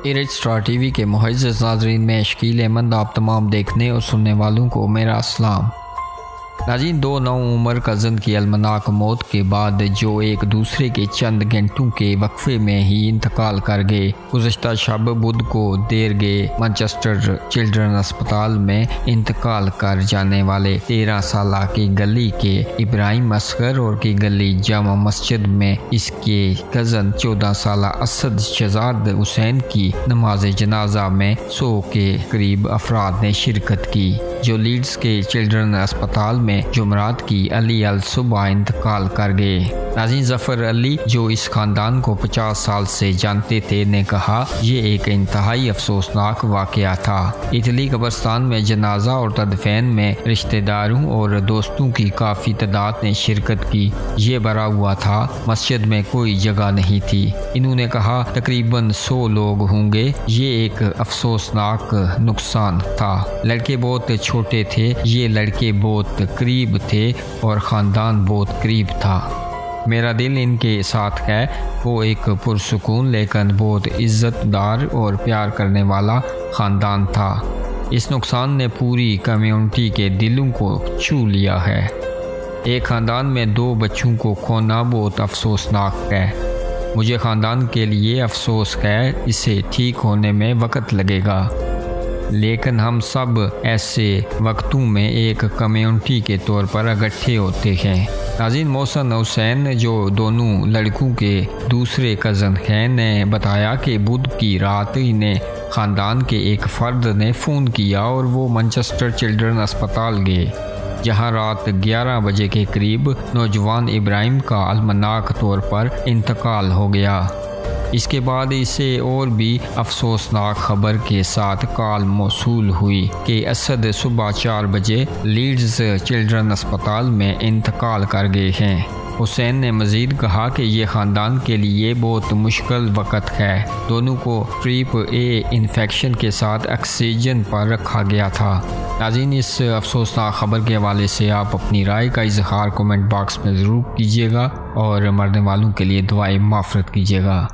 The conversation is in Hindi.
इरिट स्टार टीवी के मुअज़्ज़ज़ नाज़रीन में शकील अहमद आप तमाम देखने और सुनने वालों को मेरा अस्सलाम। नाज़रीन, दो नौ उम्र कज़न की अलमनाक मौत के बाद जो एक दूसरे के चंद घंटों के वक्फे में ही इंतकाल कर गए। गुज़श्ता शब बुध को देर गए मैनचेस्टर चिल्ड्रन अस्पताल में इंतकाल कर जाने वाले 13 साल की गली के इब्राहिम असगर और की गली जामा मस्जिद में इसके कज़न 14 साल असद शहजाद हुसैन की नमाज जनाजा में 100 के करीब अफराद ने शिरकत की, जो लीड्स के चिल्ड्रन अस्पताल में जुमरात की अली अल सुबह इंतकाल कर गए। नाज़रीन, ज़फ़र अली जो इस खानदान को 50 साल से जानते थे ने कहा, ये एक इंतहाई अफसोसनाक वाक़या था। इटली कब्रिस्तान में जनाजा और तदफीन में रिश्तेदारों और दोस्तों की काफ़ी तादाद ने शिरकत की। ये भरा हुआ था, मस्जिद में कोई जगह नहीं थी। इन्होंने कहा तकरीबन 100 लोग होंगे। ये एक अफसोसनाक नुकसान था। लड़के बहुत छोटे थे, ये लड़के बहुत करीब थे और ख़ानदान बहुत करीब था। मेरा दिल इनके साथ है। वो एक पुरसुकून लेकिन बहुत इज़्ज़तदार और प्यार करने वाला ख़ानदान था। इस नुकसान ने पूरी कम्युनिटी के दिलों को छू लिया है। एक ख़ानदान में 2 बच्चों को खोना बहुत अफसोसनाक है। मुझे ख़ानदान के लिए अफसोस है। इसे ठीक होने में वक्त लगेगा, लेकिन हम सब ऐसे वक्तों में एक कम्युनिटी के तौर पर इकट्ठे होते हैं। नाज़रीन, मोहसिन हुसैन जो दोनों लड़कों के दूसरे कज़न हैं ने बताया कि बुध की रात इन्हें ख़ानदान के एक फ़र्द ने फ़ोन किया और वो मैनचेस्टर चिल्ड्रन अस्पताल गए, जहां रात 11 बजे के करीब नौजवान इब्राहिम का अलमनाक तौर पर इंतकाल हो गया। इसके बाद इसे और भी अफसोसनाक खबर के साथ कॉल मौसूल हुई कि असद सुबह 4 बजे लीड्स चिल्ड्रन अस्पताल में इंतकाल कर गए हैं। हुसैन ने मज़ीद कहा कि ये ख़ानदान के लिए बहुत मुश्किल वक़्त है। दोनों को ट्रिप ए इन्फेक्शन के साथ ऑक्सीजन पर रखा गया था। नाज़रीन, इस अफसोसनाक ख़बर के हवाले से आप अपनी राय का इज़हार कमेंट बॉक्स में ज़रूर कीजिएगा और मरने वालों के लिए दुआएं माफ़रत कीजिएगा।